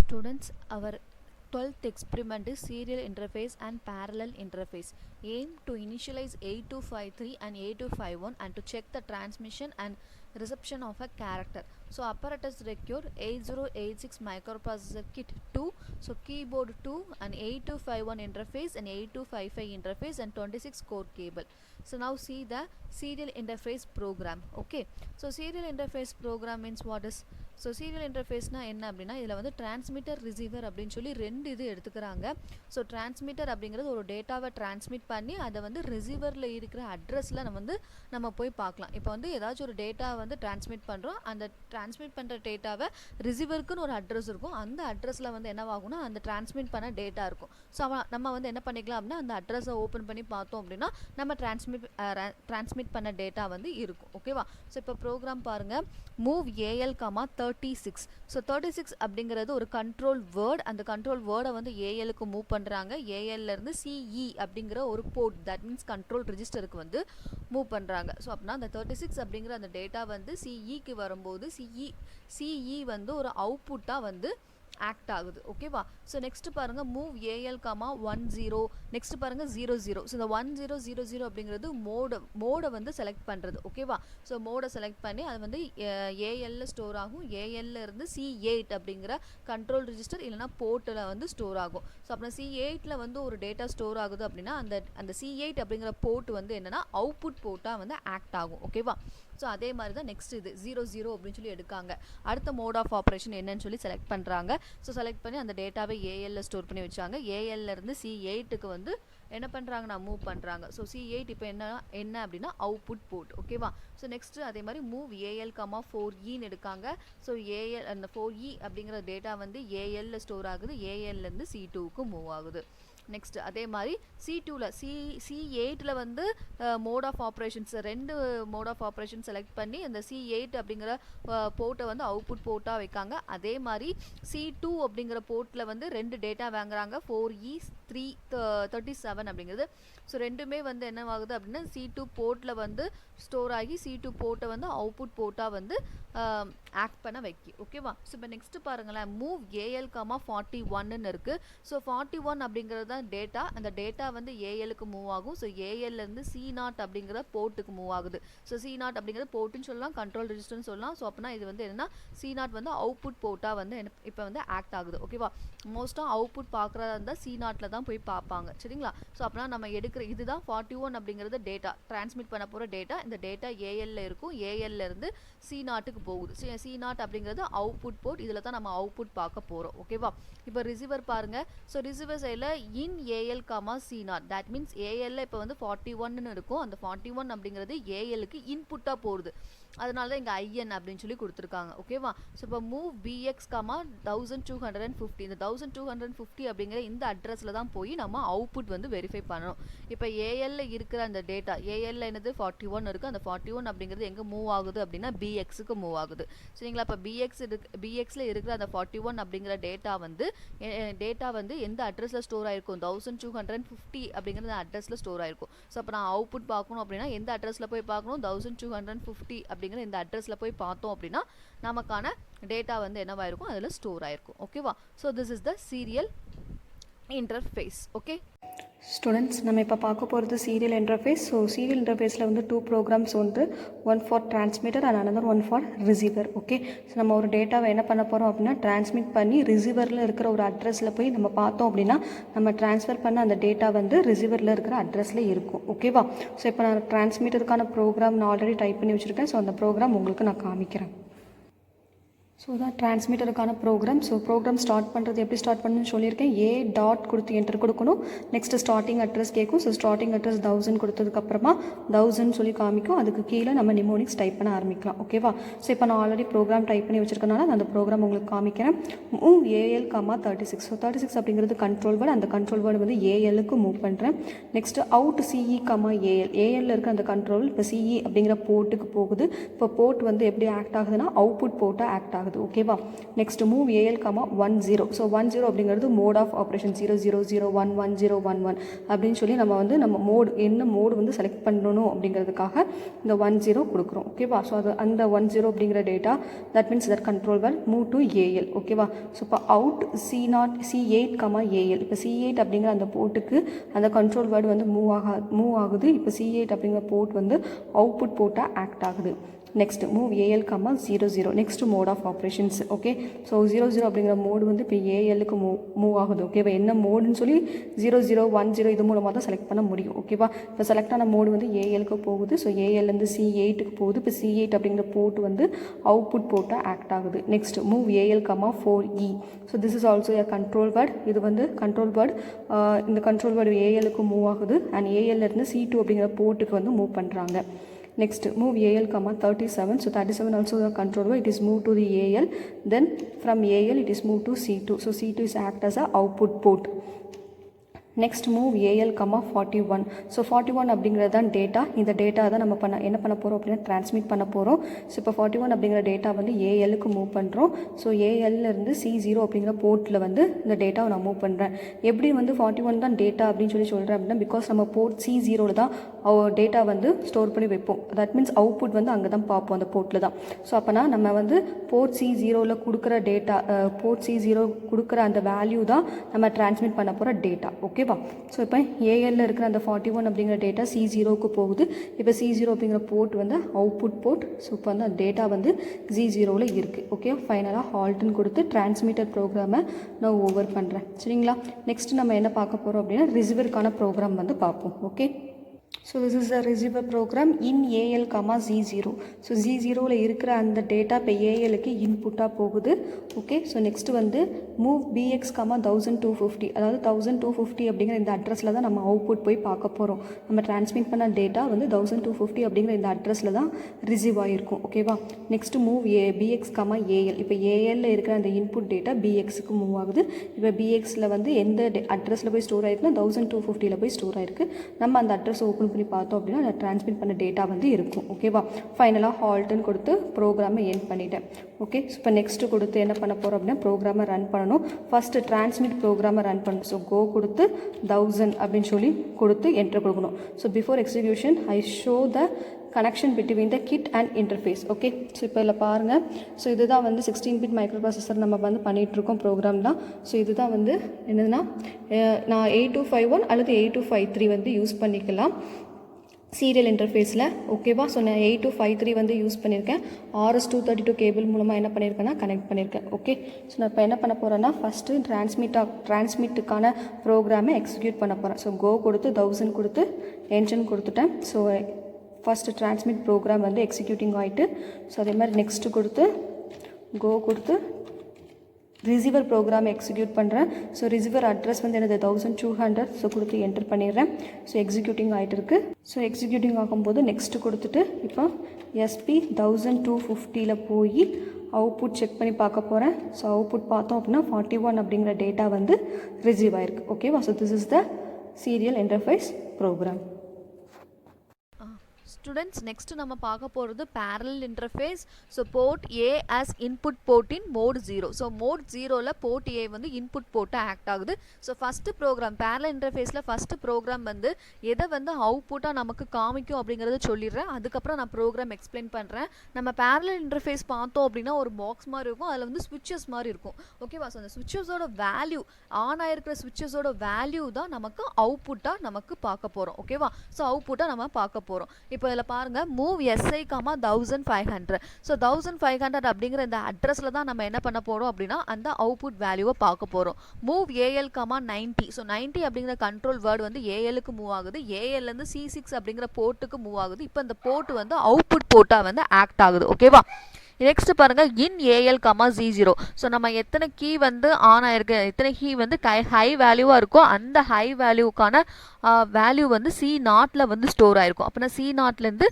Students, our 12th experiment is serial interface and parallel interface. Aim to initialize 8253 and 8251 and to check the transmission and reception of a character. So apparatus required 8086 microprocessor kit 2, so keyboard 2 and 8251 interface and 8255 interface and 26 core cable. So now see the serial interface program. Okay, so serial interface program means what is? So serial இன்டர்ஃபேஸ்னால் என்ன அப்படின்னா இதில் வந்து transmitter receiver அப்படின்னு சொல்லி ரெண்டு இது எடுத்துக்கிறாங்க. ஸோ டிரான்ஸ்மிட்டர் அப்படிங்கிறது ஒரு டேட்டாவை டிரான்ஸ்மிட் பண்ணி அதை வந்து ரிசீவரில் இருக்கிற அட்ரஸில் நம்ம போய் பார்க்கலாம். இப்போ வந்து ஏதாச்சும் ஒரு டேட்டா வந்து டிரான்ஸ்மிட் பண்ணுறோம், அந்த டிரான்ஸ்மிட் பண்ணுற டேட்டாவை ரிசீவருக்குன்னு ஒரு அட்ரஸ் இருக்கும், அந்த அட்ரஸில் வந்து என்னவாகும்னா அந்த டிரான்ஸ்மிட் பண்ண டேட்டா இருக்கும். ஸோ நம்ம வந்து என்ன பண்ணிக்கலாம் அப்படின்னா அந்த அட்ரஸை ஓப்பன் பண்ணி பார்த்தோம் அப்படின்னா நம்ம டிரான்ஸ்மிட் பண்ண டேட்டா வந்து இருக்கும். ஓகேவா? ஸோ இப்போ ப்ரோக்ராம் பாருங்கள், மூவ் ஏஎல் 36. ஸோ 36 அப்படிங்கிறது ஒரு கண்ட்ரோல் வேர்ட். அந்த கண்ட்ரோல் வேர்டை வந்து ஏஎலுக்கு மூவ் பண்ணுறாங்க. ஏஎல்லேருந்து சிஇ அப்படிங்கிற ஒரு போர்ட், தட் மீன்ஸ் கண்ட்ரோல் ரிஜிஸ்டருக்கு வந்து மூவ் பண்ணுறாங்க. ஸோ அப்படின்னா அந்த 36 அப்படிங்கிற அந்த டேட்டா வந்து சிஇக்கு வரும்போது சிஇ வந்து ஒரு அவுட்புட்டாக வந்து ஆக்ட் ஆகுது. ஓகேவா? ஸோ நெக்ஸ்ட் பாருங்க, மூவ் ஏஎல் 10. நெக்ஸ்ட் பாருங்க 00. ஸோ இந்த 1000 அப்படிங்கிறது மோடை வந்து செலக்ட் பண்ணுறது. ஓகேவா? ஸோ மோடை செலக்ட் பண்ணி அது வந்து ஏஎல்ல ஸ்டோர் ஆகும். ஏஎல்ல இருந்து C8 அப்படிங்கிற கண்ட்ரோல் ரிஜிஸ்டர் இல்லைனா போர்ட்டில் வந்து ஸ்டோர் ஆகும். ஸோ அப்புறம் C8ல் வந்து ஒரு டேட்டா ஸ்டோர் ஆகுது அப்படின்னா அந்த C8 அப்படிங்கிற போர்ட் வந்து என்னன்னா அவுட்புட் போர்ட்டாக வந்து ஆக்ட் ஆகும். ஓகேவா? ஸோ அதே மாதிரி தான் நெக்ஸ்ட் இது 00 அப்படின்னு சொல்லி எடுக்காங்க. அடுத்த மோட் ஆஃப் ஆப்ரேஷன் என்னன்னு சொல்லி செலக்ட் பண்ணுறாங்க. ஸோ செலக்ட் பண்ணி அந்த டேட்டாவை ஏஎல்ல ஸ்டோர் பண்ணி வச்சாங்க. ஏஎல்ல இருந்து C8க்கு வந்து என்ன பண்ணுறாங்கன்னா மூவ் பண்ணுறாங்க. ஸோ C8 இப்போ என்ன அப்படின்னா அவுட்புட் போர்ட். ஓகேவா? ஸோ நெக்ஸ்ட் அதே மாதிரி மூவ் ஏஎல் 4E எடுக்காங்க. ஸோ ஏஎல் அந்த 4E அப்படிங்கிற டேட்டா வந்து ஏஎல்ல ஸ்டோர் ஆகுது. ஏஎல்லேருந்து C2க்கு மூவ் ஆகுது. நெக்ஸ்ட் அதே மாதிரி C2ல C8ல வந்து மோட் ஆஃப் ஆப்ரேஷன்ஸ் ரெண்டு மோட் ஆஃப் ஆப்ரேஷன் செலக்ட் பண்ணி அந்த C8 அப்படிங்கிற போர்ட்டை வந்து அவுட்புட் போர்ட்டாக வைக்காங்க. அதே மாதிரி C2 அப்படிங்கிற போர்ட்டில் வந்து ரெண்டு டேட்டா வாங்குறாங்க, 4E37 அப்படிங்கிறது. ஸோ ரெண்டுமே வந்து என்னவாகுது அப்படின்னா C2 போர்ட்டில் வந்து ஸ்டோர் ஆகி C2 போர்ட்டை வந்து அவுட்புட் போர்ட்டாக வந்து ஆக்ட் பண்ண வைக்கி. ஓகேவா? ஸோ இப்போ நெக்ஸ்ட் பாருங்களேன், மூவ் ஏஎல் 41 இருக்குது. ஸோ 41 அப்படிங்கிறது தான் டேட்டா. அந்த டேட்டா வந்து ஏஎலுக்கு மூவ் ஆகும். ஸோ ஏஎல்லேருந்து C0 அப்படிங்கிற போர்ட்டுக்கு மூவ் ஆகுது. ஸோ C0 அப்படிங்கிறது போர்ட்டுன்னு சொல்லலாம், கண்ட்ரோல் ரெஜிஸ்டர்னு சொல்லலாம். ஸோ அப்படின்னா இது வந்து என்னன்னா C0 வந்து அவுட்புட் போர்ட்டாக வந்து இப்போ வந்து ஆக்ட் ஆகுது. ஓகேவா? மோஸ்ட்டாக அவுட்புட் பார்க்குறதா இருந்தால் C0ல தான் போய் பார்ப்பாங்க. சரிங்களா? ஸோ அப்படின்னா நம்ம எடுக்கிற இதுதான் 41 அப்படிங்கிறது டேட்டா, டிரான்ஸ்மிட் பண்ண போகிற டேட்டா. இந்த டேட்டா ஏஎல்ல இருக்கும். ஏஎல்ல இருந்து C0க்கு போகுது. C0 அப்படிங்கிறது அவுட்புட் போர்ட். இதில் தான் நம்ம அவுட்புட் பார்க்க போகிறோம். ஓகேவா? இப்போ ரிசீவர் பாருங்க. ஸோ ரிசீவர் சைடில் இன் ஏஎல் C0, தட் மீன்ஸ் ஏஎல்ல இப்போ வந்து 41ன்னு இருக்கும். அந்த 41 அப்படிங்கிறது ஏஎலுக்கு இன்புட்டாக போகுது. அதனால தான் இங்கே IN அப்படின்னு சொல்லி கொடுத்துருக்காங்க. ஓகேவா? ஸோ இப்போ மூவ் BX 1250. இந்த 1250 அப்படிங்கிற இந்த அட்ரஸில் தான் போய் நம்ம அவுட்புட் வந்து வெரிஃபை பண்ணணும். இப்போ ஏஎல்ல இருக்கிற அந்த டேட்டா, ஏஎல்ல என்னது 41 இருக்குது. அந்த 41 அப்படிங்கிறது எங்கே மூவ் ஆகுது அப்படின்னா BXக்கு மூவ் ஆகுது. சரிங்களா? இப்போ BXல இருக்கிற அந்த 41 அப்படிங்கிற டேட்டா வந்து எந்த அட்ரஸில் ஸ்டோர் ஆயிருக்கும்? 1250 அப்படிங்கிற அட்ரஸில் ஸ்டோர் ஆயிருக்கும். ஸோ அப்போ நான் அவுட்புட் பார்க்கணும் அப்படின்னா எந்த அட்ரஸில் போய் பார்க்கணும்? 1250 அப்படிங்கிற இந்த அட்ரஸில் போய் பார்த்தோம் அப்படின்னா நமக்கான டேட்டா வந்து என்னவாயிருக்கும்? அதில் ஸ்டோர் ஆயிருக்கும். ஓகேவா? So this is the serial interface. Okay students, நம்ம இப்போ பார்க்க போகிறது சீரியல் இன்டர்ஃபேஸ். ஸோ சீரியல் இன்டர்ஃபேஸில் வந்து 2 ப்ரோக்ராம்ஸ் உண்டு. One for transmitter and another one for receiver. Okay, so நம்ம ஒரு டேட்டாவை என்ன பண்ண போகிறோம் அப்படின்னா டிரான்ஸ்மிட் பண்ணி ரிசீவரில் இருக்கிற ஒரு அட்ரஸில் போய் நம்ம பார்த்தோம் அப்படின்னா நம்ம ட்ரான்ஸ்ஃபர் பண்ண அந்த டேட்டா வந்து ரிசீவரில் இருக்கிற அட்ரஸில் இருக்கும். ஓகேவா? ஸோ இப்போ நான் டிரான்ஸ்மிட்டருக்கான ப்ரோக்ராம் நான் ஆல்ரெடி டைப் பண்ணி வச்சுருக்கேன். ஸோ அந்த ப்ரோக்ராம் உங்களுக்கு நான் காமிக்கிறேன். ஸோ தான் டிரான்ஸ்மிட்டருக்கான ப்ரோக்ராம். ஸோ ப்ரோக்ராம் ஸ்டார்ட் பண்ணுறது எப்படி ஸ்டார்ட் பண்ணணும்னு சொல்லியிருக்கேன். A டாட் கொடுத்து என்டர் கொடுக்கணும். நெக்ஸ்ட்டு ஸ்டார்டிங் அட்ரஸ் கேட்கும். ஸோ ஸ்டார்டிங் அட்ரஸ் 1000 கொடுத்ததுக்கப்புறமா 1000 சொல்லி காமிக்கும். அதுக்கு கீழே நம்ம நிமோனிக்ஸ் டைப் பண்ண ஆரம்பிக்கலாம். ஓகேவா? ஸோ இப்போ நான் ஆல்ரெடி ப்ரோக்ராம் டைப் பண்ணி வச்சிருக்கனால நான் அந்த ப்ரோக்ராம் உங்களுக்கு காமிக்கிறேன். Move AL 36. ஸோ 36 அப்படிங்கிறது கண்ட்ரோல் வேர்டு. அந்த கண்ட்ரோல் வேர்டு வந்து ஏஎலுக்கு மூவ் பண்ணுறேன். Next out CE AL. ஏஎல்ல இருக்க அந்த கண்ட்ரோல் இப்போ CE அப்படிங்கிற போர்ட்டுக்கு போகுது. இப்போ போர்ட் வந்து எப்படி ஆக்ட் ஆகுதுன்னா அவுட்புட் போர்ட்டாக ஆக்ட் ஆகுது. ஆகுது. ஓகேவா? Next move AL comma 10. So 10 அப்படிங்கிறது மோட் ஆஃப் ஆப்ரேஷன் 00011011 அப்படின்னு சொல்லி நம்ம வந்து நம்ம மோடு என்ன மோடு வந்து செலக்ட் பண்ணணும் அப்படிங்கிறதுக்காக இந்த 10 கொடுக்குறோம். ஓகேவா? ஸோ அது அந்த 10 அப்படிங்கிற data that means that control word move to AL. ஓகேவா? ஸோ இப்போ அவுட் C8 கமா ஏஎல். இப்போ C8 அப்படிங்கிற அந்த போர்ட்டுக்கு அந்த கண்ட்ரோல் வேர்டு வந்து மூவ் ஆகுது. இப்போ C8 அப்படிங்கிற போர்ட் வந்து அவுட்புட் போர்ட்டாக ஆக்ட் ஆகுது. Next move AL comma 00. Next mode of operations. Okay, so 00 அப்படிங்கிற மோடு வந்து இப்போ ஏஎல்லுக்கு மூவ் ஆகுது. ஓகேவா? என்ன மோடுன்னு சொல்லி 0010 இது மூலமாக தான் செலக்ட் பண்ண முடியும். ஓகேவா? இப்போ செலக்ட் ஆன மோடு வந்து ஏஎலுக்கு போகுது. ஸோ ஏஎல்லேருந்து C8க்கு போகுது. இப்போ C8 அப்படிங்கிற போர்ட் வந்து அவுட்புட் போர்ட்டாக ஆக்ட் ஆகுது. Next move AL comma 4E. So this is also a control word. இது வந்து கண்ட்ரோல் வேர்ட். இந்த கண்ட்ரோல் வேர்டு ஏஎலுக்கு மூவ் ஆகுது அண்ட் ஏஎல்லேருந்து C2 அப்படிங்கிற போர்ட்டுக்கு வந்து மூவ் பண்ணுறாங்க. Next move AL comma 37. So 37 also the control word. It is moved to the AL. Then from AL it is moved to C2. So C2 is act as a output port. Next move AL comma 41. So 41 அப்படிங்கிறது தான் data. இந்த data தான் நம்ம என்ன பண்ண போகிறோம் அப்படின்னா transmit பண்ண போகிறோம். ஸோ இப்போ 41 அப்படிங்கிற டேட்டா வந்து ஏஎல்லுக்கு மூவ் பண்ணுறோம். ஸோ ஏஎல்லேருந்து C0 அப்படிங்கிற போர்ட்டில் வந்து இந்த டேட்டாவை நான் மூவ் பண்ணுறேன். எப்படி வந்து 41 தான் டேட்டா அப்படின்னு சொல்கிறேன் அப்படின்னா பிகாஸ் நம்ம போர்ட் C0வில் தான் டேட்டா வந்து ஸ்டோர் பண்ணி வைப்போம். தட் மீன்ஸ் அவுட்புட் வந்து அங்கே தான் பார்ப்போம், அந்த போர்ட்டில் தான். ஸோ அப்போனா நம்ம வந்து போர்ட் C0வில் கொடுக்குற டேட்டா, போர்ட் C0 கொடுக்குற அந்த வேல்யூ தான் நம்ம ட்ரான்ஸ்மிட் பண்ண போகிற டேட்டா. ஓகே. ஸோ இப்போ ஏஎல்ல இருக்கிற அந்த 41 அப்படிங்கிற டேட்டா C0க்கு போகுது. இப்போ C0 அப்படிங்கிற போர்ட் வந்து அவுட்புட் போர்ட். ஸோ இப்போ வந்து அந்த டேட்டா வந்து C0வில் இருக்குது. ஓகே, ஃபைனலாக ஹால்ட்டுன்னு கொடுத்து டிரான்ஸ்மிட்டர் ப்ரோக்ராமை நான் ஓவர் பண்ணுறேன். சரிங்களா? நெக்ஸ்ட் நம்ம என்ன பார்க்க போகிறோம் அப்படின்னா ரிசீவருக்கான ப்ரோக்ராம் வந்து பார்ப்போம். Okay, so this is a receiver program in AL comma Z0. So Z0வில் இருக்கிற அந்த டேட்டா இப்போ ஏஎலுக்கு இன்புட்டாக போகுது. ஓகே, ஸோ நெக்ஸ்ட் வந்து மூவ் BX கமா 1250. அதாவது 1250 அப்படிங்கிற இந்த அட்ரஸில் தான் நம்ம அவுட்புட் போய் பார்க்க போகிறோம். நம்ம டிரான்ஸ்மிட் பண்ண டேட்டா வந்து 1250 அப்படிங்கிற இந்த அட்ரஸில் தான் ரிசீவ் ஆகிருக்கும். ஓகேவா? Next move BX comma AL. இப்போ ஏஎல்ல இருக்கிற அந்த இன்புட் டேட்டா BXக்கு மூவ் ஆகுது. இப்போ BXல வந்து எந்த அட்ரஸில் போய் ஸ்டோர் ஆகிருக்குன்னா 1250ல் போய் ஸ்டோர் ஆகிருக்கு. நம்ம அந்த அட்ரஸ் ஓப்பன் பண்ணி பார்த்தோம் அப்படின்னா நான் ட்ரான்ஸ்மிட் பண்ண டேட்டா வந்து இருக்கும். ஓகேவா? ஃபைனலாக ஹால்ட்டுன்னு கொடுத்து ப்ரோக்ராமை எண்ட் பண்ணிட்டேன். ஓகே, ஸோ இப்போ நெக்ஸ்ட்டு கொடுத்து என்ன பண்ண போகிறோம் அப்படின்னா ப்ரோக்ராமை ரன் பண்ணணும். ஃபஸ்ட்டு ட்ரான்ஸ்மிட் ப்ரோக்ராமை ரன் பண்ணணும். ஸோ கோ கொடுத்து 1000 அப்படின்னு சொல்லி கொடுத்து என்ட்ரு கொடுக்கணும். So before execution I show the connection between the kid and interface. Okay, so இப்போ இதில் பாருங்கள். ஸோ இதுதான் வந்து 16-bit மைக்ரோ ப்ராசஸர் நம்ம வந்து பண்ணிகிட்ருக்கோம் ப்ரோக்ராம் தான். ஸோ இதுதான் வந்து என்னதுன்னா நான் 8251 அல்லது 8253 வந்து யூஸ் பண்ணிக்கலாம் சீரியல் இன்டர்ஃபேஸில். ஓகேவா? ஸோ நான் 8253 வந்து யூஸ் பண்ணியிருக்கேன். RS-232 கேபிள் மூலமாக என்ன பண்ணியிருக்கேன்னா கனெக்ட் பண்ணியிருக்கேன். ஓகே, ஸோ நான் இப்போ என்ன பண்ண போகிறேன்னா ஃபஸ்ட்டு டிரான்ஸ்மிட்டுக்கான ப்ரோக்ராமை எக்ஸிக்யூட் பண்ண போகிறேன். ஸோ கோ கொடுத்து 1000 கொடுத்து என்ஜின் கொடுத்துட்டேன். ஸோ ஃபஸ்ட்டு டிரான்ஸ்மிட் ப்ரோக்ராம் வந்து எக்ஸிக்யூட்டிங் ஆகிட்டு, ஸோ அதே மாதிரி நெக்ஸ்ட்டு கொடுத்து கோ கொடுத்து ரிசீவர் ப்ரோக்ராம் எக்ஸிக்யூட் பண்ணுறேன். ஸோ ரிசீவர் அட்ரஸ் வந்து எனது 1200. ஸோ கொடுத்து என்டர் பண்ணிடுறேன். ஸோ எக்ஸிக்யூட்டிங் ஆகிட்டு இருக்குது. ஸோ எக்ஸிக்யூட்டிங் ஆகும்போது நெக்ஸ்ட்டு கொடுத்துட்டு இப்போ SP 1250ல் போய் அவுட்புட் செக் பண்ணி பார்க்க போகிறேன். ஸோ அவுட்புட் பார்த்தோம் அப்படின்னா 41 அப்படிங்கிற டேட்டா வந்து ரிசீவ் ஆகிருக்கு. ஓகேவா? So this is the serial interface program. Students, next நம்ம பார்க்க போகிறது parallel interface. So port A as input port in mode 0. So mode 0ல port A வந்து input port ஆக்ட் ஆகுது. ஸோ ஃபஸ்ட்டு ப்ரோக்ராம் parallel interfaceல first program வந்து எதை வந்து அவுட்புட்டாக நமக்கு காமிக்கும் அப்படிங்கிறத சொல்லிடுறேன். அதுக்கப்புறம் நான் ப்ரோக்ராம் எக்ஸ்பிளைன் பண்ணுறேன். நம்ம parallel interface பார்த்தோம் அப்படின்னா ஒரு பாக்ஸ் மாதிரி இருக்கும். அதில் வந்து ஸ்விட்சஸ் மாதிரி இருக்கும். ஓகேவா? ஸோ அந்த ஸ்விட்சஸோட வேல்யூ ஆன் ஆயிருக்கிற ஸ்விட்சஸோட வேல்யூ தான் நமக்கு அவுட்புட்டாக நமக்கு பார்க்க போகிறோம். ஓகேவா? ஸோ அவுட்புட்டாக நம்ம பார்க்க போகிறோம். இப்போ இதில் பாருங்க மூவ் SI, 1500. ஸோ 1500 அப்படிங்கிற இந்த அட்ரஸில் தான் நம்ம என்ன பண்ண போகிறோம் அப்படின்னா அந்த அவுட்புட் வேல்யூவை பார்க்க போகிறோம். Move AL, 90. ஸோ 90 அப்படிங்கிற கண்ட்ரோல் வேர்டு வந்து ஏஎலுக்கு மூவ் ஆகுது. ஏஎல்லேருந்து C6 அப்படிங்கிற போர்ட்டுக்கு மூவ் ஆகுது. இப்போ இந்த போர்ட் வந்து அவுட்புட் போர்ட்டாக வந்து ஆக்ட் ஆகுது. ஓகேவா? நெக்ஸ்ட் பாருங்க இன் AL, Z0. ஸோ நம்ம எத்தனை கீ வந்து ஆன் ஆயிருக்கு, எத்தனை கீ வந்து ஹை வேல்யூவாக இருக்கோ அந்த ஹை வேல்யூக்கான வேல்யூ வந்து C0ல வந்து ஸ்டோர் ஆயிருக்கும். அப்படின்னா C0லேருந்து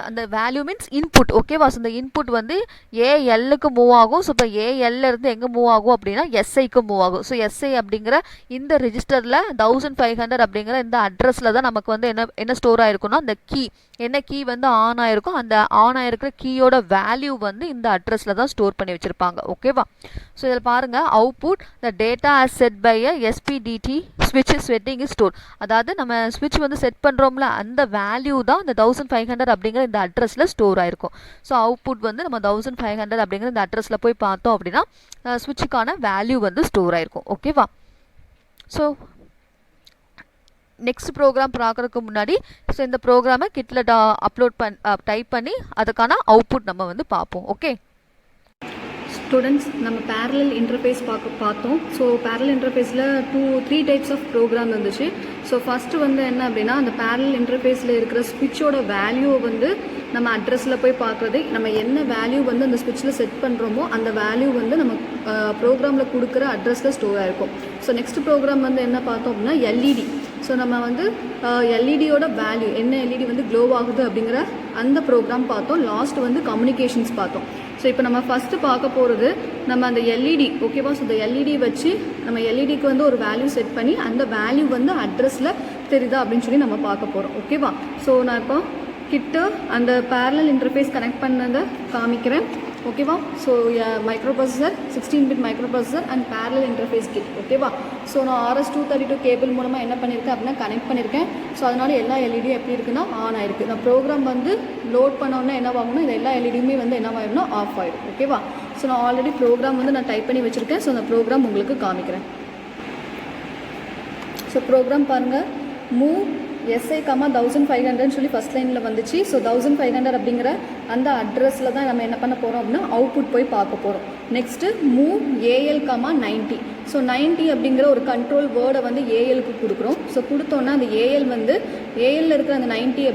அந்த வேல்யூ மீன்ஸ் இன்புட். ஓகேவா? ஸோ இந்த இன்புட் வந்து ALக்கு மூவ் ஆகும். ஸோ இப்போ ALலேருந்து எங்கே மூவ் ஆகும் அப்படின்னா SIக்கு மூவ் ஆகும். ஸோ SI அப்படிங்கிற இந்த ரெஜிஸ்டரில் 1500 அப்படிங்கிற இந்த அட்ரஸில் தான் நமக்கு வந்து என்ன ஸ்டோர் ஆயிருக்குன்னா அந்த கீ என்ன கீ வந்து ஆன் ஆயிருக்கும் அந்த ஆன் ஆயிருக்கிற கீயோட வேல்யூ வந்து வந்து இந்த அட்ரஸில் தான் ஸ்டோர் பண்ணி வச்சுருப்பாங்க. ஓகேவா? ஸோ இதில் பாருங்கள், output the data as set by a SPDT ஸ்விட்ச் செட்டிங் இஸ் ஸ்டோர். அதாவது நம்ம ஸ்விட்ச் வந்து செட் பண்ணுறோம்ல, அந்த வேல்யூ தான் இந்த 1500 அப்படிங்கிற இந்த அட்ரஸில் ஸ்டோர் ஆயிருக்கும். ஸோ அவுட்புட் வந்து நம்ம 1500 அப்படிங்கிற இந்த அட்ரஸில் போய் பார்த்தோம் அப்படின்னா ஸ்விட்சுக்கான வேல்யூ வந்து ஸ்டோர் ஆயிருக்கும். ஓகேவா? ஸோ நெக்ஸ்ட் ப்ரோக்ராம் பார்க்குறதுக்கு முன்னாடி ஸோ இந்த ப்ரோக்ராமை கிட்டில் அப்லோட் டைப் பண்ணி அதுக்கான அவுட்புட் நம்ம வந்து பார்ப்போம். ஓகே ஸ்டூடெண்ட்ஸ், நம்ம பேரலல் இன்டர்ஃபேஸ் பார்த்தோம். ஸோ பேரலல் இன்டர்ஃபேஸில் 3 டைப்ஸ் ஆஃப் ப்ரோக்ராம் இருந்துச்சு. ஸோ ஃபஸ்ட்டு வந்து என்ன அப்படின்னா, அந்த பேரலல் இன்டர்ஃபேஸில் இருக்கிற ஸ்விட்சோட வேல்யூவை வந்து நம்ம அட்ரஸில் போய் பார்க்குறது. நம்ம என்ன வேல்யூ வந்து அந்த ஸ்விட்சில் செட் பண்ணுறோமோ அந்த வேல்யூ வந்து நம்ம ப்ரோக்ராமில் கொடுக்குற அட்ரஸில் ஸ்டோர் ஆகிருக்கும். ஸோ நெக்ஸ்ட் ப்ரோக்ராம் வந்து என்ன பார்த்தோம் அப்படின்னா எல்இடி. ஸோ நம்ம வந்து எல்இடியோட வேல்யூ என்ன, எல்இடி வந்து க்ளோ ஆகுது அப்படிங்கிற அந்த ப்ரோக்ராம் பார்த்தோம். லாஸ்ட் வந்து கம்யூனிகேஷன்ஸ் பார்த்தோம். ஸோ இப்போ நம்ம ஃபஸ்ட்டு பார்க்க போகிறது நம்ம அந்த எல்இடி. ஓகேவா? ஸோ இந்த எல்இடி வச்சு நம்ம எல்இடிக்கு வந்து ஒரு வேல்யூ செட் பண்ணி அந்த வேல்யூ வந்து அட்ரஸில் தெரியுதா அப்படின்னு சொல்லி நம்ம பார்க்க போகிறோம். ஓகேவா? ஸோ நான் இப்போ கிட்ட அந்த பேரலல் இன்டர்ஃபேஸ் கனெக்ட் பண்ணதை காமிக்கிறேன். ஓகேவா? So microprocessor 16-bit microprocessor and parallel interface kit. ஓகேவா? ஸோ நான் RS-232 கேபிள் மூலமாக என்ன பண்ணியிருக்கேன் அப்படின்னா கனெக்ட் பண்ணியிருக்கேன். ஸோ அதனால் எல்லா எல்இடியும் எப்படி இருக்குன்னா ஆன் ஆயிருக்கு. நான் ப்ரோக்ராம் வந்து லோட் பண்ணோன்னா என்ன ஆகணும், இந்த எல்லா எல்இடியுமே வந்து என்ன ஆகிடும்னா ஆஃப் ஆகிடும். ஓகேவா? ஸோ நான் ஆல்ரெடி ப்ரோக்ராம் வந்து நான் டைப் பண்ணி வச்சுருக்கேன். ஸோ அந்த ப்ரோக்ராம் உங்களுக்கு காமிக்கிறேன். ஸோ ப்ரோக்ராம் பாருங்கள், மூவ் SI, 1500 சொல்லி ஃபஸ்ட் லைனில் வந்துச்சு. ஸோ 1500 அப்படிங்கிற அந்த அட்ரஸில் தான் நம்ம என்ன பண்ண போகிறோம் அப்படின்னா அவுட்புட் போய் பார்க்க போகிறோம். Next move AL, 90. ஸோ 90 அப்படிங்கிற ஒரு கண்ட்ரோல் வேர்டை வந்து ஏஎலுக்கு கொடுக்குறோம். ஸோ கொடுத்தோன்னா அந்த ஏஎல் வந்து ஏஎல்ல இருக்கிற அந்த 90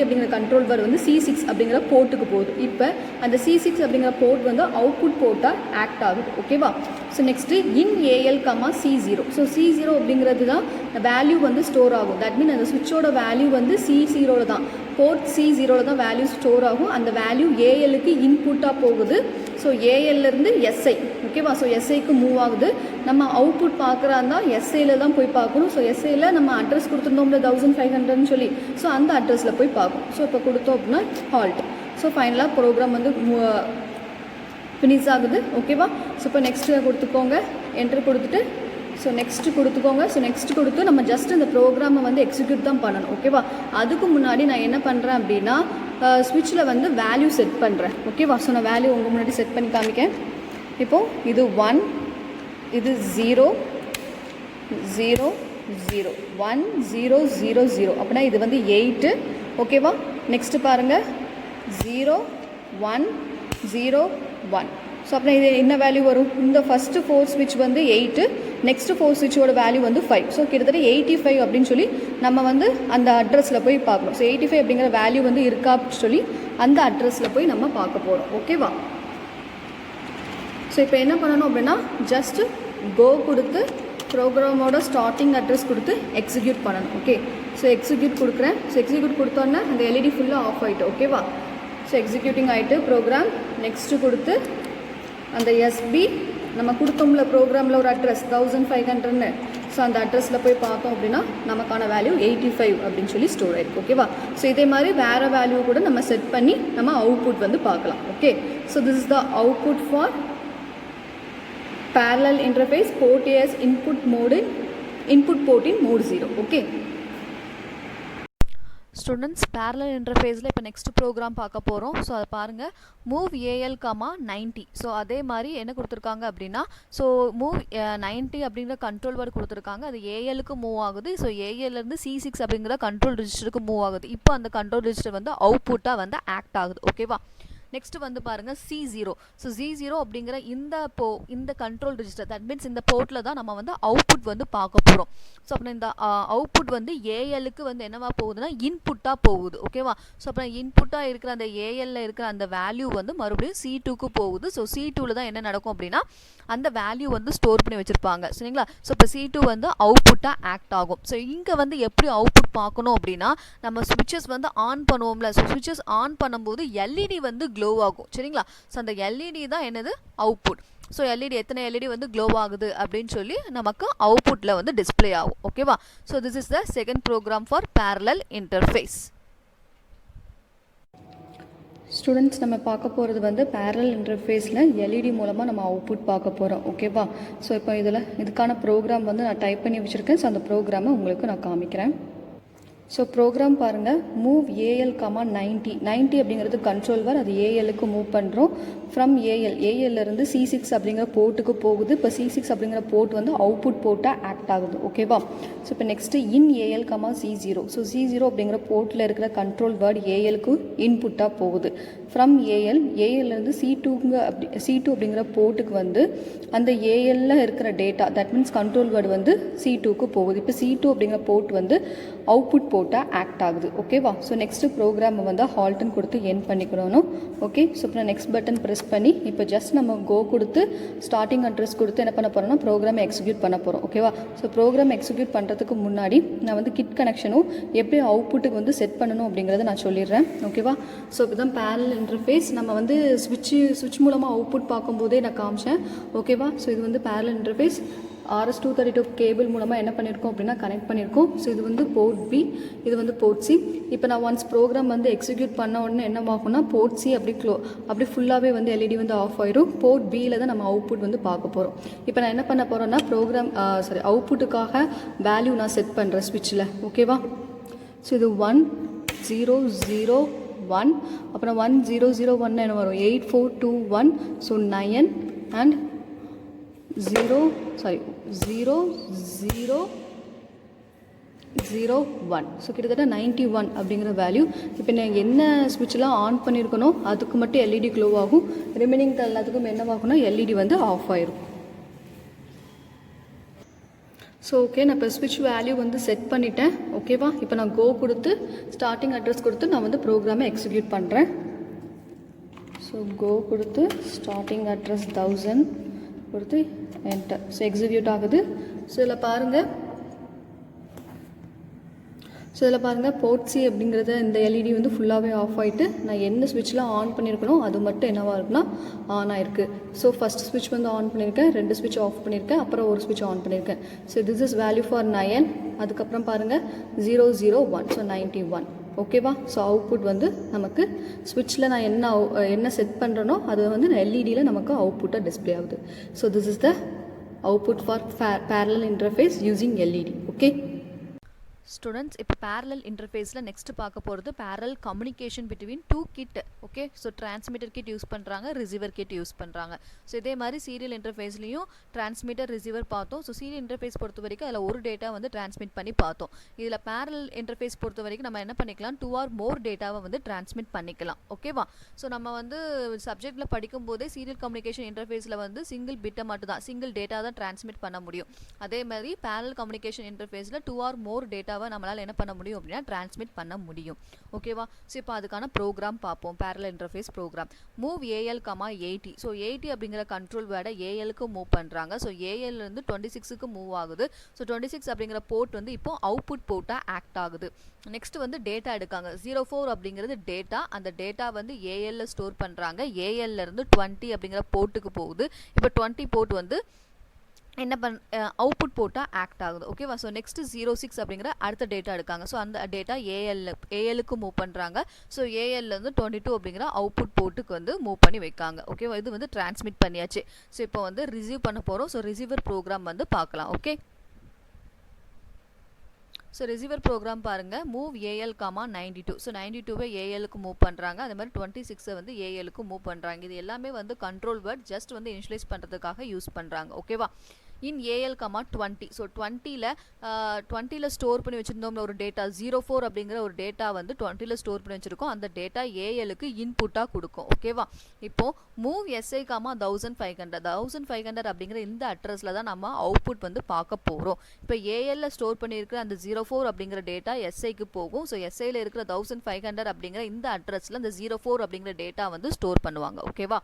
அப்படிங்கிற கண்ட்ரோல் வேர்டு வந்து C6 அப்படிங்கிற போர்ட்டுக்கு போகுது. இப்போ அந்த C6 அப்படிங்கிற போர்ட் வந்து அவுட்புட் போர்ட்டாக ஆக்ட் ஆகுது. ஓகேவா? ஸோ நெக்ஸ்ட்டு இன் AL, C0. ஸோ C0 அப்படிங்கிறது தான் வேல்யூ வந்து ஸ்டோர் ஆகும். தட் மீன் அந்த ஸ்விட்சோட வேல்யூ வந்து C0 தான், போர்ட் C0 தான் வேல்யூ ஸ்டோர் ஆகும். அந்த வேல்யூ ஏஎலுக்கு இன்புட்டாக போகுது. ஸோ ஏஎல்லேருந்து SI. ஓகேவா? ஸோ SIக்கு மூவ் ஆகுது. நம்ம அவுட்புட் பார்க்குறா இருந்தால் SIயில் தான் போய் பார்க்கணும். ஸோ SIயில் நம்ம அட்ரஸ் கொடுத்துருந்தோம்ல 1500 சொல்லி, ஸோ அந்த அட்ரஸில் போய் பார்க்கணும். ஸோ இப்போ கொடுத்தோம் அப்படின்னா ஹால்ட். ஸோ ஃபைனலாக ப்ரோக்ராம் வந்து ஃபினிஷ் ஆகுது. ஓகேவா? ஸோ இப்போ நெக்ஸ்ட்டு கொடுத்துக்கோங்க, என்ட்ரு கொடுத்துட்டு ஸோ நெக்ஸ்ட்டு கொடுத்துக்கோங்க. ஸோ நெக்ஸ்ட்டு கொடுத்து நம்ம ஜஸ்ட் இந்த ப்ரோக்ராமை வந்து எக்ஸிக்யூட் தான் பண்ணணும். ஓகேவா? அதுக்கு முன்னாடி நான் என்ன பண்ணுறேன் அப்படின்னா ஸ்விட்சில் வந்து வேல்யூ செட் பண்ணுறேன். ஓகேவா? ஸோ நான் வேல்யூ உங்கள் முன்னாடி செட் பண்ணி காமிக்கேன். இப்போது இது 1, இது 0, 0, 0, 1, 0, 0, 0 அப்படின்னா இது வந்து 8. ஓகேவா? நெக்ஸ்ட்டு பாருங்கள் 0, 1, 0, 1. ஸோ அப்புறம் இது என்ன வேல்யூ வரும், இந்த ஃபஸ்ட்டு 4 ஸ்விட்ச் வந்து 8, நெக்ஸ்ட்டு 4 ஸ்விட்சோட வேல்யூ வந்து 5. ஸோ கிட்டத்தட்ட 85 அப்படின்னு சொல்லி நம்ம வந்து அந்த அட்ரஸில் போய் பார்க்கணும். ஸோ 85 அப்படிங்கிற வேல்யூ வந்து இருக்கா அப்படின்னு சொல்லி அந்த அட்ரஸில் போய் நம்ம பார்க்க போகிறோம். ஓகேவா? ஸோ இப்போ என்ன பண்ணணும் அப்படின்னா ஜஸ்ட்டு கோ கொடுத்து ப்ரோக்ராமோட ஸ்டார்டிங் அட்ரஸ் கொடுத்து எக்ஸிக்யூட் பண்ணணும். ஓகே? ஸோ எக்ஸிக்யூட் கொடுக்குறேன். ஸோ எக்ஸிக்யூட் கொடுத்தோன்னே அந்த எல்இடி ஃபுல்லாக ஆஃப் ஆகிட்டு. ஓகேவா? ஸோ எக்ஸிக்யூட்டிங் ஆகிட்டு ப்ரோக்ராம் நெக்ஸ்ட்டு கொடுத்து அந்த எஸ்பி நம்ம கொடுத்தோம்ல ப்ரோக்ராமில் ஒரு அட்ரஸ் 1500ன்னு, ஸோ அந்த அட்ரஸில் போய் பார்த்தோம் அப்படின்னா நமக்கான வேல்யூ 85 அப்படின்னு சொல்லி ஸ்டோர் ஆயிருக்கு. ஓகேவா? ஸோ இதே மாதிரி வேறு வேல்யூ கூட நம்ம செட் பண்ணி நம்ம அவுட்புட் வந்து பார்க்கலாம். Okay? So this is the output for parallel interface port as input port in mode 0. Okay students, parallel interfaceல இப்போ நெக்ஸ்ட் ப்ரோக்ராம் பார்க்க போகிறோம். ஸோ அதை பாருங்கள், மூவ் AL, 90. ஸோ அதே மாதிரி என்ன கொடுத்துருக்காங்க அப்படின்னா, ஸோ மூவ் 90 அப்படிங்கிற கண்ட்ரோல் வேர்டு கொடுத்துருக்காங்க. அது ஏஎலுக்கு மூவ் ஆகுது. ஸோ ஏஎல்லேருந்து C6 அப்படிங்கிற கண்ட்ரோல் ரிஜிஸ்டருக்கு மூவ் ஆகுது. இப்போ அந்த கண்ட்ரோல் ரிஜிஸ்டர் வந்து அவுட்புட்டாக வந்து ஆக்ட் ஆகுது. ஓகேவா? நெக்ஸ்ட் வந்து பாருங்கள் C0. ஸோ C0 அப்படிங்கிற இந்த கண்ட்ரோல் ரிஜிஸ்டர், தட் மீன்ஸ் இந்த போர்ட்டில் தான் நம்ம வந்து அவுட்புட் வந்து பார்க்க போகிறோம். ஸோ அப்புறம் இந்த அவுட்புட் வந்து ஏஎலுக்கு வந்து என்னவா போகுதுன்னா இன்புட்டாக போகுது. ஓகேவா? ஸோ அப்புறம் இன்புட்டாக இருக்கிற அந்த ஏஎல்ல இருக்கிற அந்த வேல்யூ வந்து மறுபடியும் C2க்கு போகுது. ஸோ C2ல தான் என்ன நடக்கும் அப்படின்னா அந்த வேல்யூ வந்து ஸ்டோர் பண்ணி வச்சுருப்பாங்க. சரிங்களா? ஸோ இப்போ C2 வந்து அவுட்புட்டாக ஆக்ட் ஆகும். ஸோ இங்கே வந்து எப்படி அவுட்புட் பார்க்கணும் அப்படின்னா, நம்ம ஸ்விட்சஸ் வந்து ஆன் பண்ணுவோம்ல, ஸோ ஸ்விட்சஸ் ஆன் பண்ணும்போது எல்இடி வந்து க்ளோ ஆகும். சரிங்களா? ஸோ அந்த எல்இடி தான் என்னது அவுட்புட். ஸோ எல்இடி எத்தனை எல்இடி வந்து க்ளோ ஆகுது அப்படின்னு சொல்லி நமக்கு அவுட்புட்டில் வந்து டிஸ்பிளே ஆகும். ஓகேவா? So this is the second program for parallel interface. Students நம்ம பார்க்க போகிறது வந்து பேரலல் இன்டர்ஃபேஸில் எல்இடி மூலமாக நம்ம அவுட்புட் பார்க்க போகிறோம். ஓகேவா? ஸோ இப்போ இதுக்கான ப்ரோக்ராம் வந்து நான் டைப் பண்ணி வச்சுருக்கேன். ஸோ அந்த ப்ரோக்ராமை உங்களுக்கு நான் காமிக்கிறேன். ஸோ ப்ரோக்ராம் பாருங்கள், மூவ் ஏஎல் 90 அப்படிங்கிறது கண்ட்ரோல் வர், அது ஏஎலுக்கு மூவ் பண்ணுறோம். ஃப்ரம் ஏஎல்லேருந்து C6 அப்படிங்கிற போர்ட்டுக்கு போகுது. இப்போ C6 அப்படிங்கிற போர்ட் வந்து அவுட்புட் போர்ட்டாக ஆக்ட் ஆகுது. ஓகேவா? ஸோ இப்போ next in AL C0. So C0 அப்படிங்கிற போர்ட்டில் இருக்கிற கண்ட்ரோல் வேர்டு ஏஎலுக்கு இன்புட்டாக போகுது. ஃப்ரம் ஏஎல்லேருந்து C2 அப்படிங்கிற போர்ட்டுக்கு வந்து அந்த ஏஎல்ல இருக்கிற data, that means control word வந்து C2க்கு போகுது. இப்போ C2 அப்படிங்கிற போர்ட் வந்து அவுட்புட் போர்ட்டாக ஆக்ட் ஆகுது. ஓகேவா? ஸோ நெக்ஸ்ட்டு ப்ரோக்ராமை வந்து ஹால்ட்னு கொடுத்து என் பண்ணிக்கிறோம். ஓகே, ஸோ இப்போ நெக்ஸ்ட் பட்டன் ப்ரெஸ் பண்ணி இப்போ ஜஸ்ட் நம்ம கோ கொடுத்து ஸ்டார்டிங் அட்ரஸ் கொடுத்து என்ன பண்ண போகிறோம்னா ப்ரோக்ராமை எக்ஸிக்யூட் பண்ண போகிறோம். ஓகேவா? ஸோ ப்ரோக்ராம் எக்ஸிக்யூட் பண்ணுறதுக்கு முன்னாடி நான் வந்து கிட் கனெக்ஷனும் எப்படி அவுட்புட்டுக்கு வந்து செட் பண்ணணும் அப்படிங்கிறத நான் சொல்லிடுறேன். ஓகேவா? ஸோ இதுதான் பேரலல் இன்டர்ஃபேஸ். நம்ம வந்து ஸ்விட்ச் மூலமாக அவுட்புட் பார்க்கும்போதே நான் காமிச்சேன். ஓகேவா? ஸோ இது வந்து பேரலல் இன்டர்ஃபேஸ். RS-232 கேபிள் மூலமாக என்ன பண்ணியிருக்கோம் அப்படின்னா கனெக்ட் பண்ணியிருக்கோம். ஸோ இது வந்து போர்ட் பி, இது வந்து போர்ட் சி. இப்போ நான் ஒன்ஸ் ப்ரோக்ராம் வந்து எக்ஸிக்யூட் பண்ண உடனே என்ன ஆகும்னா போர்ட் சி அப்படி ஃபுல்லாகவே வந்து எல்இடி வந்து ஆஃப் ஆயிடும். போர்ட் பியில் தான் நம்ம அவுட்புட் வந்து பார்க்க போகிறோம். இப்போ நான் என்ன பண்ண போகிறேன்னா அவுட்புட்டுக்காக வேல்யூ நான் செட் பண்ணுறேன் ஸ்விட்சில். ஓகேவா? ஸோ இது 1001, அப்புறம் 1001 என்ன வரும் 8421. So 9 and 0001. ஸோ கிட்டத்தட்ட 91 அப்படிங்கிற வேல்யூ. இப்போ நான் என்ன ஸ்விட்செலாம் ஆன் பண்ணியிருக்கணும் அதுக்கு மட்டும் எல்இடி க்ளோ ஆகும். ரிமைனிங் எல்லாத்துக்கும் என்னவாகும்னா எல்இடி வந்து ஆஃப் ஆயிரும். ஸோ ஓகே, நான் இப்போ ஸ்விட்ச் வேல்யூ வந்து செட் பண்ணிட்டேன். ஓகேவா? இப்போ நான் கோ கொடுத்து ஸ்டார்டிங் அட்ரஸ் கொடுத்து நான் வந்து ப்ரோக்ராமை எக்ஸிக்யூட் பண்ணுறேன். ஸோ கோ கொடுத்து ஸ்டார்டிங் அட்ரஸ் 1000 கொடுத்து என்டர். ஸோ எக்ஸிக்யூட் ஆகுது. ஸோ இதில் பாருங்கள் போர்ட் சி அப்படிங்கிறத இந்த எல்இடி வந்து ஃபுல்லாகவே ஆஃப் ஆகிட்டு நான் என்ன ஸ்விட்ச்லாம் ஆன் பண்ணியிருக்கணும் அது மட்டும் என்னவாக இருக்குன்னா ஆன் ஆயிருக்கு. ஸோ ஃபஸ்ட் ஸ்விட்ச் வந்து ஆன் பண்ணியிருக்கேன், 2 ஸ்விட்ச் ஆஃப் பண்ணியிருக்கேன், அப்புறம் ஒரு ஸ்விட்ச் ஆன் பண்ணியிருக்கேன். So this is value for 9. அதுக்கப்புறம் பாருங்கள் 001. ஸோ 91. ஓகேவா? ஸோ அவுட்புட் வந்து நமக்கு ஸ்விட்சில் நான் என்ன செட் பண்ணுறனோ அது வந்து எல்இடியில் நமக்கு அவுட்புட்டாக டிஸ்பிளே ஆகுது. So this is the output for parallel interface using LED. Okay students, இப்போ பேரலல் இன்டர்ஃபேஸில் நெக்ஸ்ட் பார்க்க போகிறது parallel communication between 2 kit. Okay, so transmitter kit use பண்ணுறாங்க, ரிசீவர் கிட் யூஸ் பண்ணுறாங்க. ஸோ இதே மாதிரி சீரியல் இன்டர்ஃபேஸ்லையும் டிரான்ஸ்மிட்டர் ரிசீவர் பார்த்தோம். ஸோ சீரியல் இன்டர்ஃபேஸ் பொறுத்த வரைக்கும் அதில் ஒரு டேட்டா வந்து டிரான்ஸ்மிட் பண்ணி பார்த்தோம். இதில் பேரலல் இன்டர்ஃபேஸ் பொறுத்த வரைக்கும் நம்ம என்ன பண்ணிக்கலாம், 2 or more டேட்டாவை வந்து டிரான்ஸ்மிட் பண்ணிக்கலாம். ஓகேவா? ஸோ நம்ம வந்து சப்ஜெக்டில் படிக்கும் போதே சீரியல் கம்யூனிகேஷன் இன்டர்ஃபேஸில் வந்து சிங்கிள் பிட்டை மட்டும் தான், சிங்கிள் டேட்டா தான் டிரான்ஸ்மிட் பண்ண முடியும். அதே மாதிரி பேரலல் கம்யூனிகேஷன் இன்டர்ஃபேஸில் 2 or more டேட்டாவை நம்மளால் என்ன பண்ண முடியும் அப்படின்னா டிரான்ஸ்மிட் பண்ண முடியும். ஓகேவா? ஸோ இப்போ அதுக்கான ப்ரோக்ராம் பார்ப்போம். Parallel interface program move AL, 80. So 80 அப்படிங்கிற கண்ட்ரோல் வேர்டை ஏஎலுக்கு மூவ் பண்ணுறாங்க. ஸோ ஏஎல்லேருந்து 26க்கு மூவ் ஆகுது. ஸோ 26 அப்படிங்கிற போர்ட் வந்து இப்போ அவுட்புட் போர்ட்டாக ஆக்ட் ஆகுது. நெக்ஸ்ட் வந்து டேட்டா எடுக்காங்க. 04 அப்படிங்கிறது டேட்டா. அந்த டேட்டா வந்து ஏஎல்ல ஸ்டோர் பண்ணுறாங்க. ஏஎல்லேருந்து 20 அப்படிங்கிற போர்ட்டுக்கு போகுது. இப்போ 20 போர்ட் வந்து என்ன அவுட்புட் போர்ட்டாக ஆக்ட் ஆகுது. ஓகேவா? ஸோ நெக்ஸ்ட் 06 அப்படிங்கிற அடுத்த டேட்டா எடுக்காங்க. ஸோ அந்த டேட்டா ஏஎலுக்கு மூவ் பண்ணுறாங்க. ஸோ ஏஎல்லேருந்து 22 அப்படிங்கிற அவுட்புட் போர்ட்டுக்கு வந்து மூவ் பண்ணி வைக்காங்க. ஓகேவா? இது வந்து டிரான்ஸ்மிட் பண்ணியாச்சு. ஸோ இப்போ வந்து ரிசீவ் பண்ண போகிறோம். ஸோ ரிசீவர் ப்ரோக்ராம் வந்து பார்க்கலாம். ஓகே, ஸோ ரிசீவர் ப்ரோக்ராம் பாருங்கள், மூவ் AL, 92. ஸோ 92வை ஏஎலுக்கு மூவ் பண்ணுறாங்க. அதே மாதிரி 26 வந்து ஏஎலுக்கு மூவ் பண்ணுறாங்க. இது எல்லாமே வந்து கண்ட்ரோல் வேர்ட் ஜஸ்ட் வந்து இனிஷியலைஸ் பண்ணுறதுக்காக யூஸ் பண்ணுறாங்க. ஓகேவா? இன் AL, 20. ஸோ 20ல் ஸ்டோர் பண்ணி வச்சுருந்தோம்ல ஒரு டேட்டா 04 அப்படிங்கிற ஒரு டேட்டா வந்து 20ல் ஸ்டோர் பண்ணி வச்சுருக்கோம். அந்த டேட்டா ஏஎலுக்கு இன்புட்டாக கொடுக்கும். ஓகேவா? இப்போது மூவ் SI, 1500 அப்படிங்கிற இந்த அட்ரஸில் தான் நம்ம அவுட்புட் வந்து பார்க்க போகிறோம். இப்போ ஏஎல்ல ஸ்டோர் பண்ணியிருக்கிற அந்த 04 அப்படிங்கிற டேட்டா SIக்கு போகும். ஸோ SIயில் இருக்கிற 1500 அப்படிங்கிற இந்த அட்ரஸில் அந்த 04 அப்படிங்கிற டேட்டா வந்து ஸ்டோர் பண்ணுவாங்க. ஓகேவா?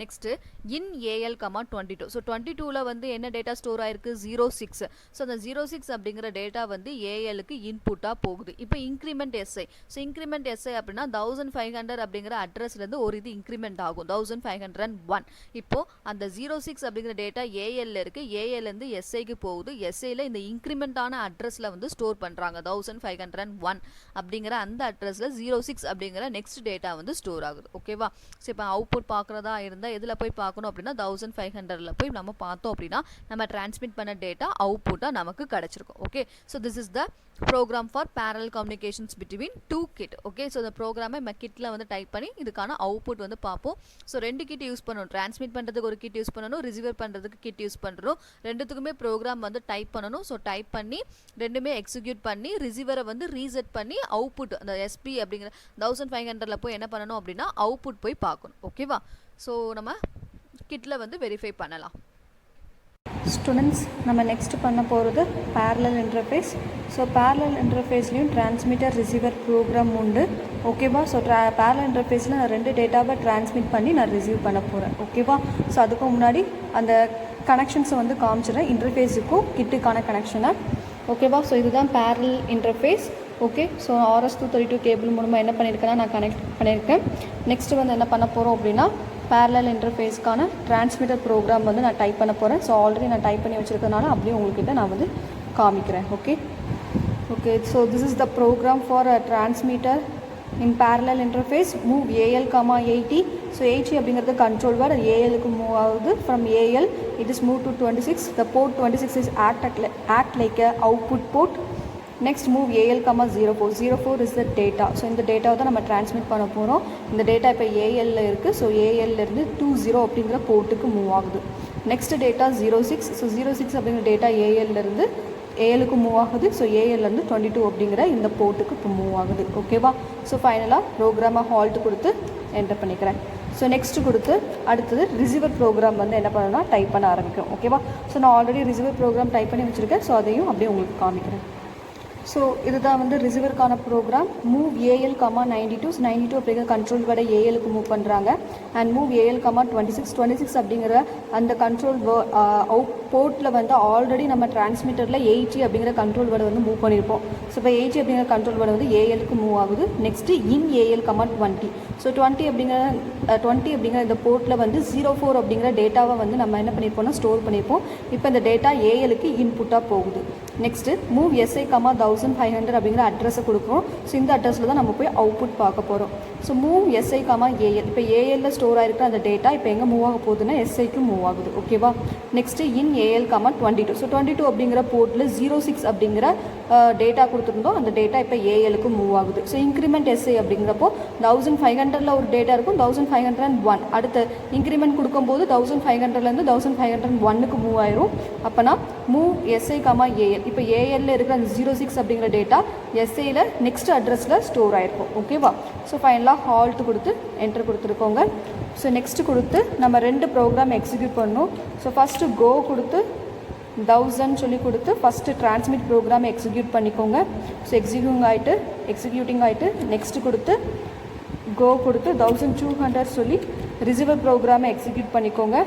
Next in AL comma 22. So 22ல் வந்து என்ன டேட்டா ஸ்டோர் ஆயிருக்கு 06. ஸோ அந்த 06 அப்படிங்கிற டேட்டா வந்து ஏஎலுக்கு இன்புட்டாக போகுது. இப்போ increment SI. So increment SI அப்படின்னா 1500 அப்படிங்கிற அட்ரஸ்லேருந்து ஒரு இது இன்க்ரிமெண்ட் ஆகும் 1501. இப்போது அந்த 06 அப்படிங்கிற டேட்டா ஏஎல்ல இருக்குது, ஏஎல்லேருந்து எஸ்ஐக்கு போகுது, எஸ்ஐயில் இந்த இன்க்ரிமெண்ட்டான அட்ரஸில் வந்து ஸ்டோர் பண்ணுறாங்க 1501 அப்படிங்கிற அந்த அட்ரஸில் 06 அப்படிங்கிற நெக்ஸ்ட் டேட்டா வந்து ஸ்டோர் ஆகுது. ஓகேவா? ஸோ இப்போ அவுட்புட் பார்க்குறதா இருந்தால் எதில் போய் பார்க்கணும் அப்படின்னா 1500ல் போய் நம்ம பார்த்தோம் அப்படின்னா நம்ம டிரான்ஸ்மிட் பண்ண டேட்டா அவுட்புட்டாக நமக்கு கிடச்சிருக்கும். Okay, so this is the program for parallel communications between 2 kit. Okay, so இந்த ப்ரோக்ராமை நம்ம கிட்டில் வந்து டைப் பண்ணி இதுக்கான அவுட்புட் வந்து பார்ப்போம். ஸோ 2 கிட் யூஸ் பண்ணணும். டிரான்ஸ்மிட் பண்ணுறதுக்கு ஒரு கிட் யூஸ் பண்ணணும், ரிசீவர் பண்ணுறதுக்கு கிட் யூஸ் பண்ணுறோம். ரெண்டுத்துக்குமே ப்ரோக்ராம் வந்து டைப் பண்ணணும். ஸோ டைப் பண்ணி ரெண்டுமே எக்ஸிக்யூட் பண்ணி ரிசீவரை வந்து ரீசெட் பண்ணி அவுட்புட் அந்த எஸ்பி அப்படிங்கிற 1500ல் போய் என்ன பண்ணணும் அப்படின்னா அவுட்புட் போய் பார்க்கணும். ஓகேவா? ஸோ நம்ம கிட்டில் வந்து வெரிஃபை பண்ணலாம். ஸ்டூடெண்ட்ஸ், நம்ம நெக்ஸ்ட் பண்ண போகிறது parallel interface. ஸோ parallel interfaceலையும் டிரான்ஸ்மிட்டர் ரிசீவர் ப்ரோக்ராம் உண்டு. ஓகேவா? ஸோ parallel interfaceல நான் 2 டேட்டாவை டிரான்ஸ்மிட் பண்ணி நான் ரிசீவ் பண்ண போகிறேன். ஓகேவா? ஸோ அதுக்கு முன்னாடி அந்த கனெக்ஷன்ஸை வந்து காமிச்சிடுறேன், இன்டர்ஃபேஸுக்கும் கிட்டுக்கான கனெக்ஷனை. ஓகேவா? ஸோ இதுதான் parallel interface. Okay, so RS-232 cable மூலமாக என்ன பண்ணியிருக்கேன்னா நான் கனெக்ட் பண்ணியிருக்கேன். நெக்ஸ்ட்டு வந்து என்ன பண்ண போகிறோம் அப்படின்னா parallel interfaceக்கான டிரான்ஸ்மிட்டர் ப்ரோக்ராம் வந்து நான் டைப் பண்ண போகிறேன். ஸோ ஆல்ரெடி நான் டைப் பண்ணி வச்சுருக்கனால அப்படியே உங்கள்கிட்ட நான் வந்து காமிக்கிறேன். Okay, so this is the program for a transmitter in parallel interface. Move AL, 80. So 80 அப்படிங்கிறது கண்ட்ரோல் வேர்ட், அது ஏஎலுக்கு மூவ் ஆகுது. From AL it is move to 26. The port 26 is act like a output port. Next move AL, 04. 04 is the data. So இந்த டேட்டாவை தான் நம்ம transmit பண்ண போகிறோம். இந்த டேட்டா இப்போ ஏஎல்ல இருக்குது. ஸோ ஏஎல்லேருந்து 20 அப்படிங்கிற போர்ட்டுக்கு மூவ் ஆகுது. Next data 06. ஸோ 06 அப்படிங்கிற டேட்டா ஏஎல்லேருந்து ஏஎலுக்கு மூவ் ஆகுது. ஸோ ஏஎல்லேருந்து 22 அப்படிங்கிற இந்த போர்ட்டுக்கு இப்போ மூவ் ஆகுது. ஓகேவா? ஸோ ஃபைனலாக ப்ரோக்ராமை ஹால்ட் கொடுத்து என்டர் பண்ணிக்கிறேன். ஸோ நெக்ஸ்ட்டு கொடுத்து அடுத்தது ரிசீவர் ப்ரோக்ராம் வந்து என்ன பண்ணணும்னா டைப் பண்ண ஆரம்பிக்கும். ஓகேவா? ஸோ நான் ஆல்ரெடி ரிசீவர் ப்ரோக்ராம் டைப் பண்ணி வச்சுருக்கேன். ஸோ அதையும் அப்படியே உங்களுக்கு காமிக்கிறேன். ஸோ இதுதான் வந்து ரிசீவருக்கான ப்ரோக்ராம். Move AL, 92. 92 அப்படிங்கிற கண்ட்ரோல் வேர்டை ஏஎலுக்கு மூவ் பண்ணுறாங்க. And move AL, 26. 26 அப்படிங்கிற அந்த கண்ட்ரோல் அவுட் போர்ட்டில் வந்து ஆல்ரெடி நம்ம டிரான்ஸ்மிட்டரில் 80 அப்படிங்கிற கண்ட்ரோல் வேர்டை வந்து மூவ் பண்ணியிருப்போம். ஸோ இப்போ 80 அப்படிங்கிற கண்ட்ரோல் வேர்டை வந்து ஏஎலுக்கு மூவ் ஆகுது. நெக்ஸ்ட்டு இன் AL, 20. ஸோ 20 அப்படிங்கிற இந்த போர்ட்டில் வந்து 04 அப்படிங்கிற டேட்டாவை வந்து நம்ம என்ன பண்ணியிருப்போம்னா ஸ்டோர் பண்ணியிருப்போம். இப்போ இந்த டேட்டா ஏஎலுக்கு இன்புட்டாக போகுது. நெக்ஸ்ட்டு மூவ் SI, 1500 அப்படிங்கிற அட்ரஸை கொடுக்குறோம். ஸோ இந்த அட்ரஸில் தான் நம்ம போய் அவுட்புட் பார்க்க போகிறோம். So move SI, AL. இப்போ ஏஎல்ல ஸ்டோர் ஆகிருக்கிற அந்த டேட்டா இப்போ எங்கே மூவ் ஆக போகுதுன்னா எஸ்ஐக்கு மூவ் ஆகுது. ஓகேவா? நெக்ஸ்ட்டு இன் AL, 22. ஸோ 22 அப்படிங்கிற போர்ட்டில் 06 அப்படிங்கிற டேட்டா கொடுத்துருந்தோம். அந்த டேட்டா இப்போ ஏஎலுக்கு மூவ் ஆகுது. ஸோ இன்க்ரிமெண்ட் SI அப்படிங்கிறப்போ 1500ல் ஒரு டேட்டா இருக்கும், 1501. அடுத்து இன்க்ரிமெண்ட் கொடுக்கும்போது 1500லேருந்து 1501க்கு மூவ் ஆயிரும். அப்போனா மூவ் SI, AL. இப்போ ஏஎல்ல இருக்கிற அந்த 06 அப்படிங்கிற டேட்டா எஸ்ஐயில் நெக்ஸ்ட் அட்ரஸில் ஸ்டோர் ஆகிருக்கும். ஓகேவா? ஸோ ஃபைனலாக ஹால்ட் கொடுத்து என்டர் கொடுத்துருக்கோங்க. ஸோ நெக்ஸ்ட்டு கொடுத்து நம்ம 2 ப்ரோக்ராம் எக்ஸிக்யூட் பண்ணணும். ஸோ ஃபஸ்ட்டு கோ கொடுத்து 1000 சொல்லி கொடுத்து ஃபஸ்ட்டு டிரான்ஸ்மிட் ப்ரோக்ராம் எக்ஸிக்யூட் பண்ணிக்கோங்க. ஸோ எக்ஸிக்யூட்டிங் ஆகிட்டு நெக்ஸ்ட்டு கொடுத்து கோ கொடுத்து 1200 சொல்லி ரிசீவர் ப்ரோக்ராமை எக்ஸிக்யூட் பண்ணிக்கோங்க.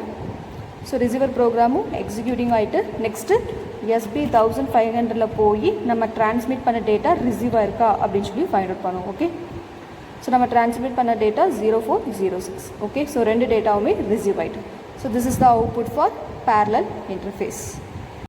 ஸோ ரிசீவர் ப்ரோக்ராமும் எக்ஸிக்யூட்டிங் ஆகிட்டு நெக்ஸ்ட்டு SB 1500ல் போய் நம்ம டிரான்ஸ்மிட் பண்ண டேட்டா ரிசீவ் ஆயிருக்கா அப்படின்னு சொல்லி ஃபைண்ட் அவுட் பண்ணுவோம். ஓகே, ஸோ நம்ம டிரான்ஸ்மிட் பண்ண டேட்டா 0406. ஓகே, ஸோ 2 டேட்டாவுமே ரிசீவ் ஆகிட்டு. So this is the output for parallel interface.